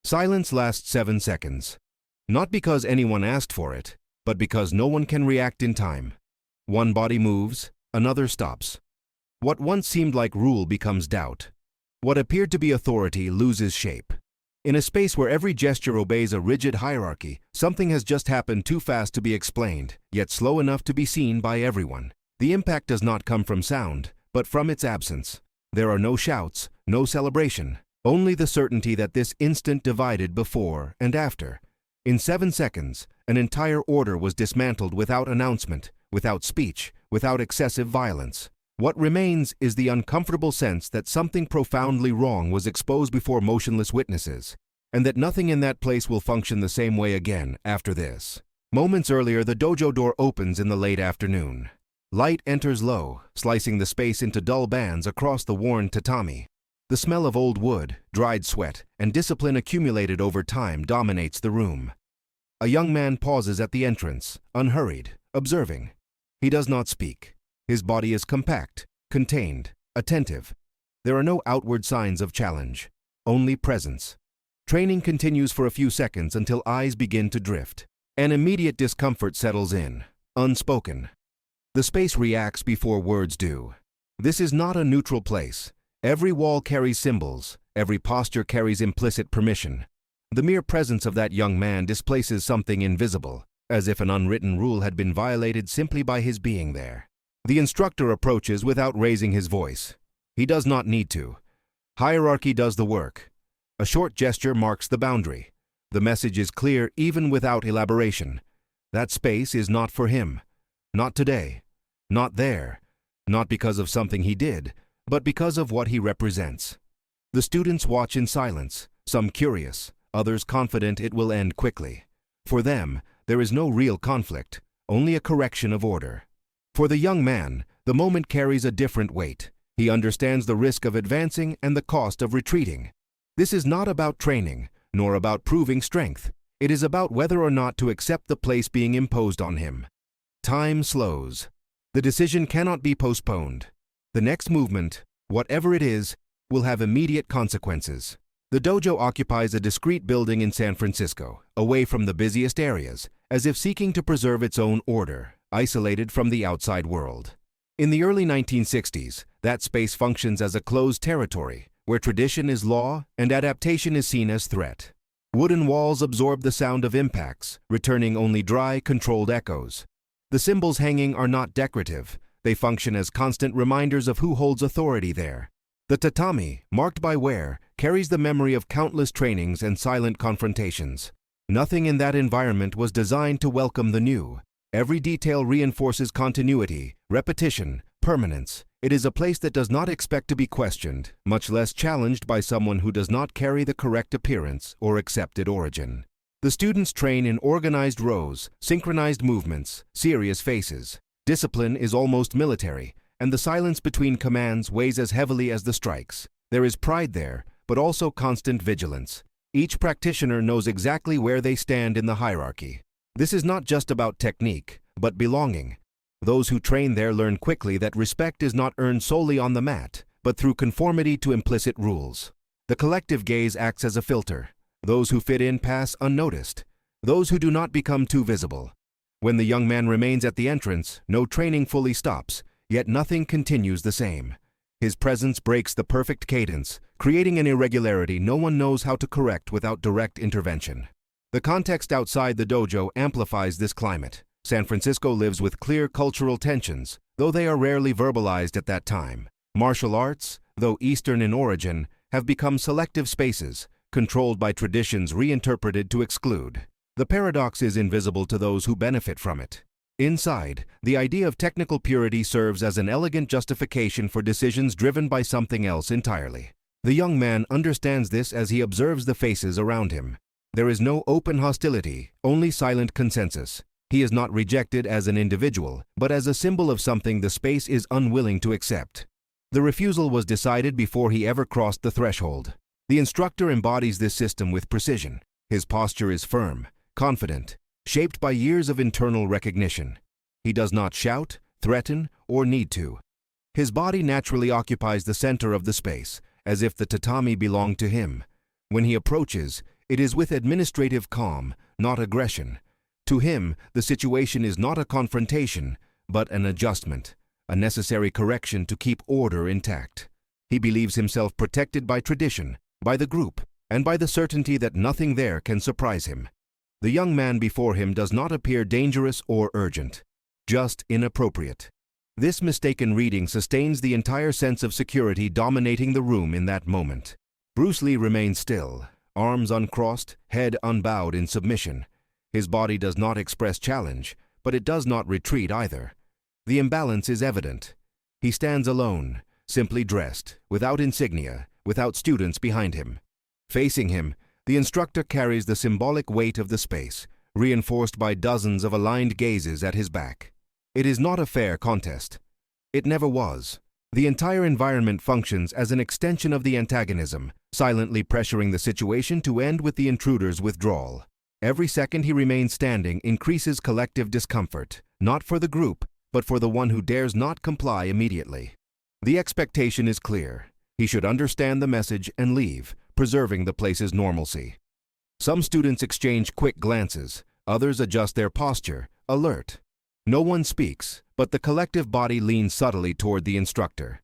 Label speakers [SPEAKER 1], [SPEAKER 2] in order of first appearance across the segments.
[SPEAKER 1] Silence lasts 7 seconds. Not because anyone asked for it, but because no one can react in time. One body moves, another stops. What once seemed like rule becomes doubt. What appeared to be authority loses shape. In a space where every gesture obeys a rigid hierarchy, something has just happened too fast to be explained, yet slow enough to be seen by everyone. The impact does not come from sound, but from its absence. There are no shouts, no celebration, only the certainty that this instant divided before and after. In 7 seconds, an entire order was dismantled without announcement, without speech, without excessive violence. What remains is the uncomfortable sense that something profoundly wrong was exposed before motionless witnesses, and that nothing in that place will function the same way again after this. Moments earlier, the dojo door opens in the late afternoon. Light enters low, slicing the space into dull bands across the worn tatami. The smell of old wood, dried sweat, and discipline accumulated over time dominates the room. A young man pauses at the entrance, unhurried, observing. He does not speak. His body is compact, contained, attentive. There are no outward signs of challenge, only presence. Training continues for a few seconds until eyes begin to drift. An immediate discomfort settles in, unspoken. The space reacts before words do. This is not a neutral place. Every wall carries symbols, every posture carries implicit permission. The mere presence of that young man displaces something invisible, as if an unwritten rule had been violated simply by his being there. The instructor approaches without raising his voice. He does not need to. Hierarchy does the work. A short gesture marks the boundary. The message is clear even without elaboration. That space is not for him. Not today. Not there. Not because of something he did, but because of what he represents. The students watch in silence, some curious, others confident it will end quickly. For them, there is no real conflict, only a correction of order. For the young man, the moment carries a different weight. He understands the risk of advancing and the cost of retreating. This is not about training, nor about proving strength. It is about whether or not to accept the place being imposed on him. Time slows. The decision cannot be postponed. The next movement, whatever it is, will have immediate consequences. The dojo occupies a discreet building in San Francisco, away from the busiest areas, as if seeking to preserve its own order, isolated from the outside world. In the early 1960s, that space functions as a closed territory, where tradition is law and adaptation is seen as threat. Wooden walls absorb the sound of impacts, returning only dry, controlled echoes. The symbols hanging are not decorative. They function as constant reminders of who holds authority there. The tatami, marked by wear, carries the memory of countless trainings and silent confrontations. Nothing in that environment was designed to welcome the new. Every detail reinforces continuity, repetition, permanence. It is a place that does not expect to be questioned, much less challenged by someone who does not carry the correct appearance or accepted origin. The students train in organized rows, synchronized movements, serious faces. Discipline is almost military, and the silence between commands weighs as heavily as the strikes. There is pride there, but also constant vigilance. Each practitioner knows exactly where they stand in the hierarchy. This is not just about technique, but belonging. Those who train there learn quickly that respect is not earned solely on the mat, but through conformity to implicit rules. The collective gaze acts as a filter. Those who fit in pass unnoticed. Those who do not become too visible. When the young man remains at the entrance, no training fully stops, yet nothing continues the same. His presence breaks the perfect cadence, creating an irregularity no one knows how to correct without direct intervention. The context outside the dojo amplifies this climate. San Francisco lives with clear cultural tensions, though they are rarely verbalized at that time. Martial arts, though Eastern in origin, have become selective spaces, controlled by traditions reinterpreted to exclude. The paradox is invisible to those who benefit from it. Inside, the idea of technical purity serves as an elegant justification for decisions driven by something else entirely. The young man understands this as he observes the faces around him. There is no open hostility, only silent consensus. He is not rejected as an individual, but as a symbol of something the space is unwilling to accept. The refusal was decided before he ever crossed the threshold. The instructor embodies this system with precision. His posture is firm, confident, shaped by years of internal recognition. He does not shout, threaten, or need to. His body naturally occupies the center of the space, as if the tatami belonged to him. When he approaches, It is with administrative calm, not aggression. To him, the situation is not a confrontation, but an adjustment, a necessary correction to keep order intact. He believes himself protected by tradition, by the group, and by the certainty that nothing there can surprise him. The young man before him does not appear dangerous or urgent, just inappropriate. This mistaken reading sustains the entire sense of security dominating the room in that moment. Bruce Lee remains still, arms uncrossed, head unbowed in submission. His body does not express challenge, but it does not retreat either. The imbalance is evident. He stands alone, simply dressed, without insignia, without students behind him. Facing him, the instructor carries the symbolic weight of the space, reinforced by dozens of aligned gazes at his back. It is not a fair contest. It never was. The entire environment functions as an extension of the antagonism, silently pressuring the situation to end with the intruder's withdrawal. Every second he remains standing increases collective discomfort, not for the group, but for the one who dares not comply immediately. The expectation is clear. He should understand the message and leave, preserving the place's normalcy. Some students exchange quick glances, others adjust their posture, alert. No one speaks, but the collective body leans subtly toward the instructor.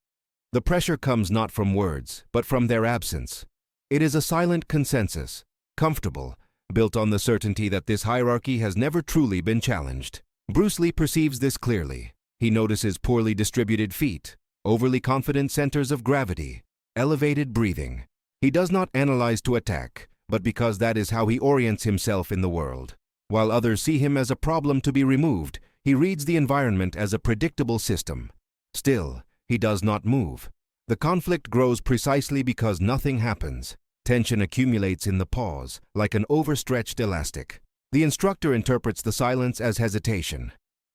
[SPEAKER 1] The pressure comes not from words, but from their absence. It is a silent consensus, comfortable, built on the certainty that this hierarchy has never truly been challenged. Bruce Lee perceives this clearly. He notices poorly distributed feet, overly confident centers of gravity, elevated breathing. He does not analyze to attack, but because that is how he orients himself in the world. While others see him as a problem to be removed, he reads the environment as a predictable system. Still, he does not move. The conflict grows precisely because nothing happens. Tension accumulates in the pause, like an overstretched elastic. The instructor interprets the silence as hesitation.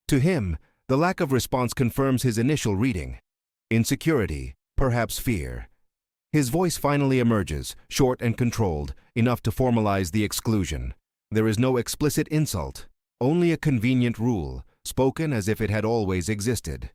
[SPEAKER 1] To him, the lack of response confirms his initial reading. Insecurity, perhaps fear. His voice finally emerges, short and controlled, enough to formalize the exclusion. There is no explicit insult, only a convenient rule, spoken as if it had always existed.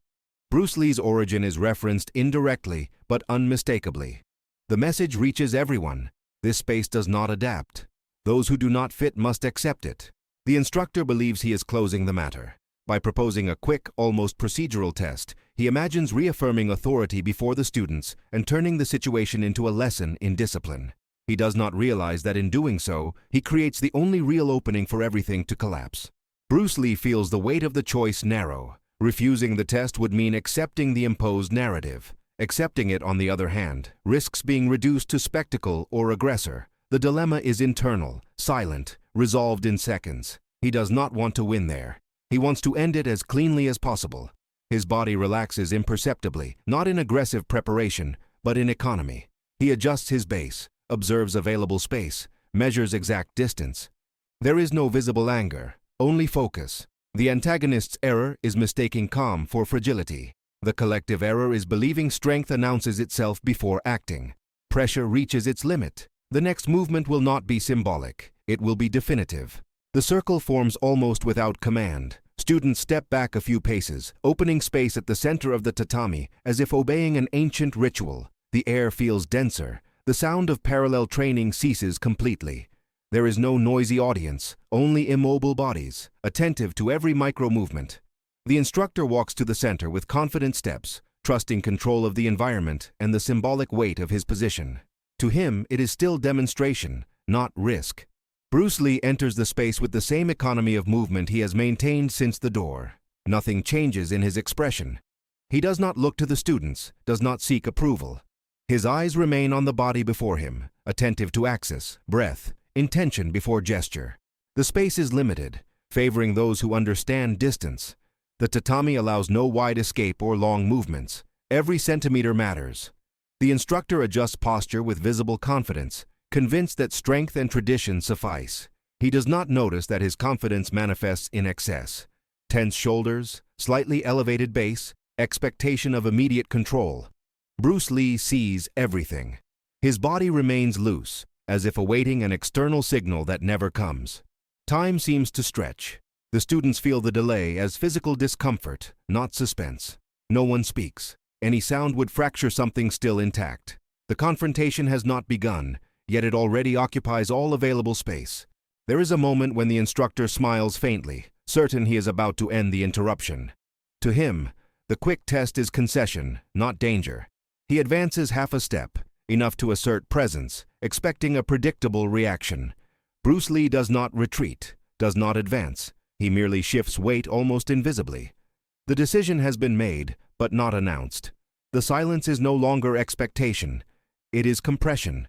[SPEAKER 1] Bruce Lee's origin is referenced indirectly, but unmistakably. The message reaches everyone. This space does not adapt. Those who do not fit must accept it. The instructor believes he is closing the matter. By proposing a quick, almost procedural test, he imagines reaffirming authority before the students and turning the situation into a lesson in discipline. He does not realize that in doing so, he creates the only real opening for everything to collapse. Bruce Lee feels the weight of the choice narrow. Refusing the test would mean accepting the imposed narrative. Accepting it, on the other hand, risks being reduced to spectacle or aggressor. The dilemma is internal, silent, resolved in seconds. He does not want to win there. He wants to end it as cleanly as possible. His body relaxes imperceptibly, not in aggressive preparation, but in economy. He adjusts his base, observes available space, measures exact distance. There is no visible anger, only focus. The antagonist's error is mistaking calm for fragility. The collective error is believing strength announces itself before acting. Pressure reaches its limit. The next movement will not be symbolic. It will be definitive. The circle forms almost without command. Students step back a few paces, opening space at the center of the tatami, as if obeying an ancient ritual. The air feels denser. The sound of parallel training ceases completely. There is no noisy audience, only immobile bodies, attentive to every micro-movement. The instructor walks to the center with confident steps, trusting control of the environment and the symbolic weight of his position. To him, it is still demonstration, not risk. Bruce Lee enters the space with the same economy of movement he has maintained since the door. Nothing changes in his expression. He does not look to the students, does not seek approval. His eyes remain on the body before him, attentive to axis, breath, intention before gesture. The space is limited, favoring those who understand distance. The tatami allows no wide escape or long movements. Every centimeter matters. The instructor adjusts posture with visible confidence, convinced that strength and tradition suffice. He does not notice that his confidence manifests in excess. Tense shoulders, slightly elevated base, expectation of immediate control. Bruce Lee sees everything. His body remains loose, as if awaiting an external signal that never comes. Time seems to stretch. The students feel the delay as physical discomfort, not suspense. No one speaks. Any sound would fracture something still intact. The confrontation has not begun. yet it already occupies all available space. There is a moment when the instructor smiles faintly, certain he is about to end the interruption. To him, the quick test is concession, not danger. He advances half a step, enough to assert presence, expecting a predictable reaction. Bruce Lee does not retreat, does not advance. He merely shifts weight almost invisibly. The decision has been made, but not announced. The silence is no longer expectation. It is compression.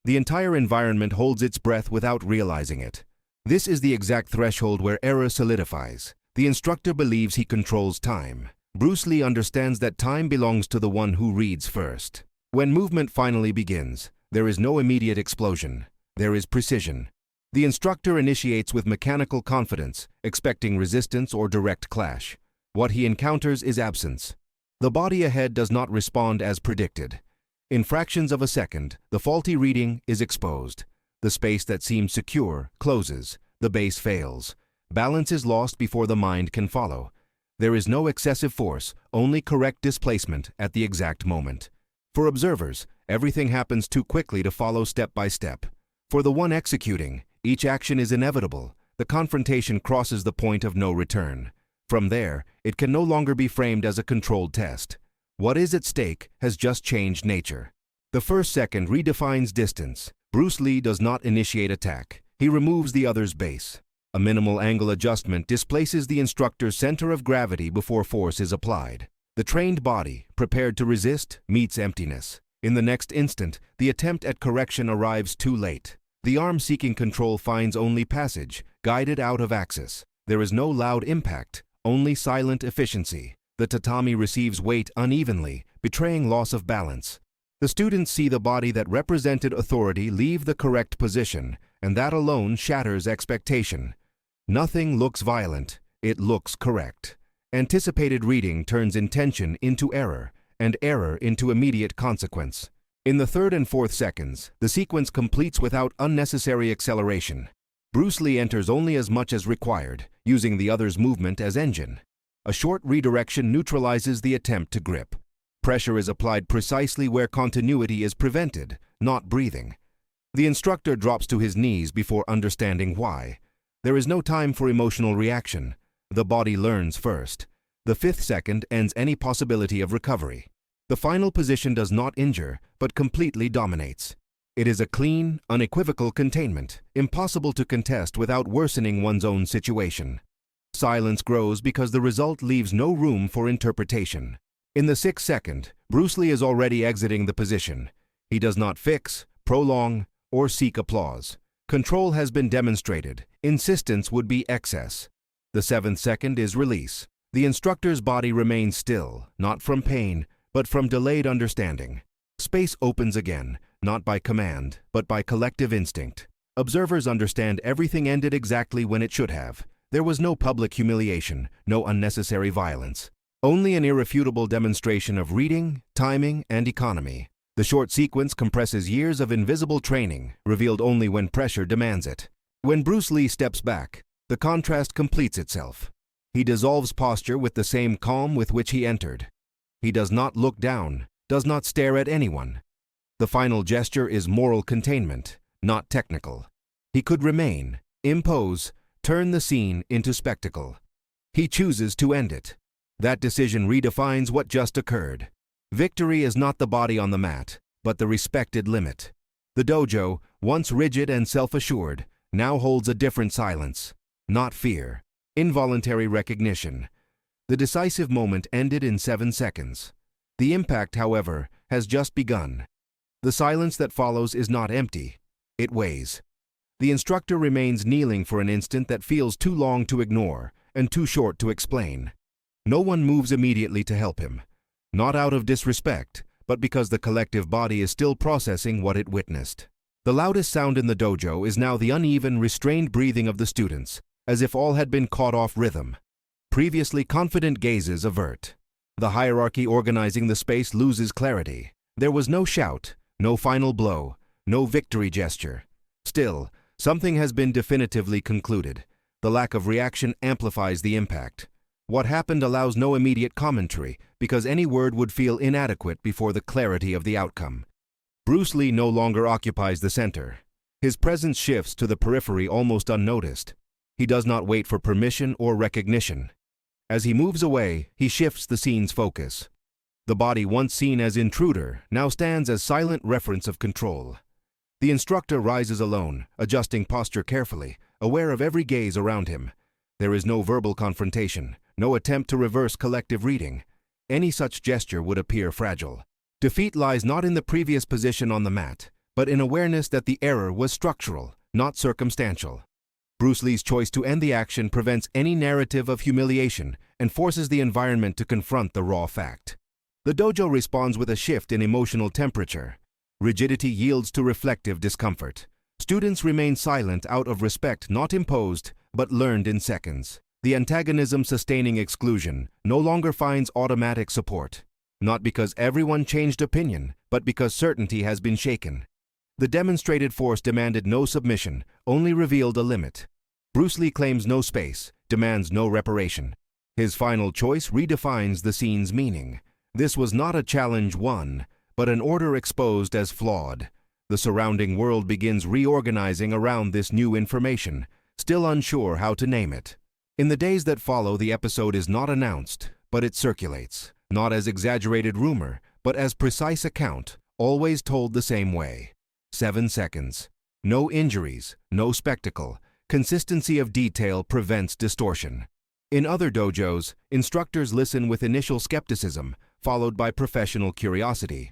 [SPEAKER 1] The entire environment holds its breath without realizing it. This is the exact threshold where error solidifies. The instructor believes he controls time. Bruce Lee understands that time belongs to the one who reads first. When movement finally begins, there is no immediate explosion. There is precision. The instructor initiates with mechanical confidence, expecting resistance or direct clash. What he encounters is absence. The body ahead does not respond as predicted. In fractions of a second, the faulty reading is exposed. The space that seemed secure closes. The base fails. Balance is lost before the mind can follow. There is no excessive force, only correct displacement at the exact moment. For observers, everything happens too quickly to follow step by step. For the one executing, each action is inevitable. The confrontation crosses the point of no return. From there, it can no longer be framed as a controlled test. What is at stake has just changed nature. The first second redefines distance. Bruce Lee does not initiate attack. He removes the other's base. A minimal angle adjustment displaces the instructor's center of gravity before force is applied. The trained body, prepared to resist, meets emptiness. In the next instant, the attempt at correction arrives too late. The arm seeking control finds only passage, guided out of axis. There is no loud impact, only silent efficiency. The tatami receives weight unevenly, betraying loss of balance. The students see the body that represented authority leave the correct position, and that alone shatters expectation. Nothing looks violent, it looks correct. Anticipated reading turns intention into error, and error into immediate consequence. In the third and fourth seconds, the sequence completes without unnecessary acceleration. Bruce Lee enters only as much as required, using the other's movement as engine. A short redirection neutralizes the attempt to grip. Pressure is applied precisely where continuity is prevented, not breathing. The instructor drops to his knees before understanding why. There is no time for emotional reaction. The body learns first. The fifth second ends any possibility of recovery. The final position does not injure, but completely dominates. It is a clean, unequivocal containment, impossible to contest without worsening one's own situation. Silence grows because the result leaves no room for interpretation. In the sixth second, Bruce Lee is already exiting the position. He does not fix, prolong, or seek applause. Control has been demonstrated. Insistence would be excess. The seventh second is release. The instructor's body remains still, not from pain, but from delayed understanding. Space opens again, not by command, but by collective instinct. Observers understand everything ended exactly when it should have. There was no public humiliation, no unnecessary violence. Only an irrefutable demonstration of reading, timing, and economy. The short sequence compresses years of invisible training, revealed only when pressure demands it. When Bruce Lee steps back, the contrast completes itself. He dissolves posture with the same calm with which he entered. He does not look down, does not stare at anyone. The final gesture is moral containment, not technical. He could remain, impose, turn the scene into spectacle. He chooses to end it. That decision redefines what just occurred. Victory is not the body on the mat, but the respected limit. The dojo, once rigid and self-assured, now holds a different silence. Not fear, involuntary recognition. The decisive moment ended in 7 seconds. The impact, however, has just begun. The silence that follows is not empty. It weighs. The instructor remains kneeling for an instant that feels too long to ignore and too short to explain. No one moves immediately to help him. Not out of disrespect, but because the collective body is still processing what it witnessed. The loudest sound in the dojo is now the uneven, restrained breathing of the students, as if all had been caught off rhythm. Previously confident gazes avert. The hierarchy organizing the space loses clarity. There was no shout, no final blow, no victory gesture. Still, something has been definitively concluded. The lack of reaction amplifies the impact. What happened allows no immediate commentary, because any word would feel inadequate before the clarity of the outcome. Bruce Lee no longer occupies the center. His presence shifts to the periphery almost unnoticed. He does not wait for permission or recognition. As he moves away, he shifts the scene's focus. The body once seen as intruder now stands as silent reference of control. The instructor rises alone, adjusting posture carefully, aware of every gaze around him. There is no verbal confrontation, no attempt to reverse collective reading. Any such gesture would appear fragile. Defeat lies not in the previous position on the mat, but in awareness that the error was structural, not circumstantial. Bruce Lee's choice to end the action prevents any narrative of humiliation and forces the environment to confront the raw fact. The dojo responds with a shift in emotional temperature. Rigidity yields to reflective discomfort. Students remain silent out of respect not imposed, but learned in seconds. The antagonism-sustaining exclusion no longer finds automatic support, not because everyone changed opinion, but because certainty has been shaken. The demonstrated force demanded no submission, only revealed a limit. Bruce Lee claims no space, demands no reparation. His final choice redefines the scene's meaning. This was not a challenge won, but an order exposed as flawed. The surrounding world begins reorganizing around this new information, still unsure how to name it. In the days that follow, the episode is not announced, but it circulates, not as exaggerated rumor, but as precise account, always told the same way. 7 seconds. No injuries, no spectacle. Consistency of detail prevents distortion. In other dojos, instructors listen with initial skepticism, followed by professional curiosity.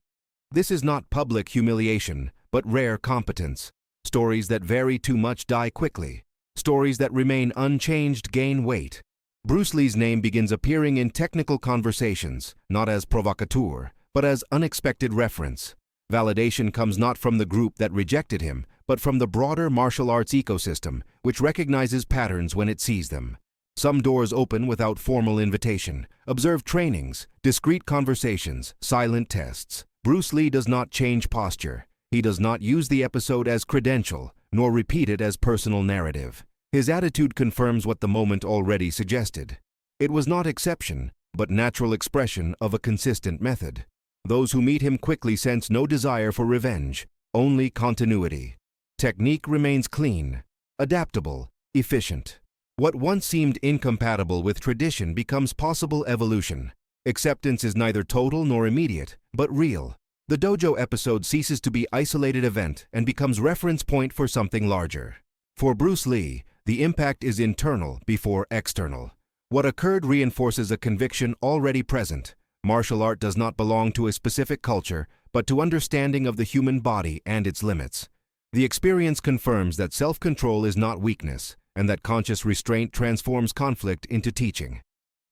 [SPEAKER 1] This is not public humiliation, but rare competence. Stories that vary too much die quickly. Stories that remain unchanged gain weight. Bruce Lee's name begins appearing in technical conversations, not as provocateur, but as unexpected reference. Validation comes not from the group that rejected him, but from the broader martial arts ecosystem, which recognizes patterns when it sees them. Some doors open without formal invitation. Observe trainings, discreet conversations, silent tests. Bruce Lee does not change posture. He does not use the episode as credential, nor repeat it as personal narrative. His attitude confirms what the moment already suggested. It was not exception, but natural expression of a consistent method. Those who meet him quickly sense no desire for revenge, only continuity. Technique remains clean, adaptable, efficient. What once seemed incompatible with tradition becomes possible evolution. Acceptance is neither total nor immediate, but real. The dojo episode ceases to be an isolated event and becomes reference point for something larger. For Bruce Lee, the impact is internal before external. What occurred reinforces a conviction already present. Martial art does not belong to a specific culture, but to understanding of the human body and its limits. The experience confirms that self-control is not weakness, and that conscious restraint transforms conflict into teaching.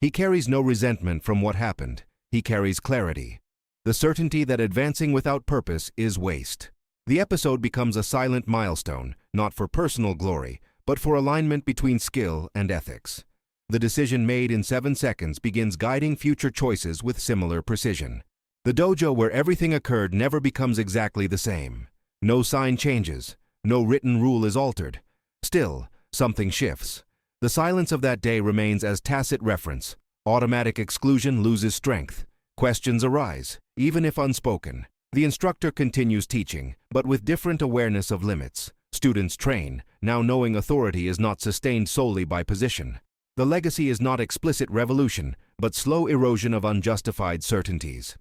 [SPEAKER 1] He carries no resentment from what happened. He carries clarity. The certainty that advancing without purpose is waste. The episode becomes a silent milestone, not for personal glory, but for alignment between skill and ethics. The decision made in 7 seconds begins guiding future choices with similar precision. The dojo where everything occurred never becomes exactly the same. No sign changes. No written rule is altered. Still, something shifts. The silence of that day remains as tacit reference. Automatic exclusion loses strength. Questions arise, even if unspoken. The instructor continues teaching, but with different awareness of limits. Students train, now knowing authority is not sustained solely by position. The legacy is not explicit revolution, but slow erosion of unjustified certainties.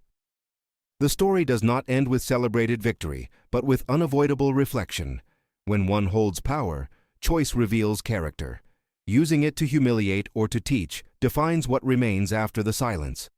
[SPEAKER 1] The story does not end with celebrated victory, but with unavoidable reflection. When one holds power, choice reveals character. Using it to humiliate or to teach defines what remains after the silence.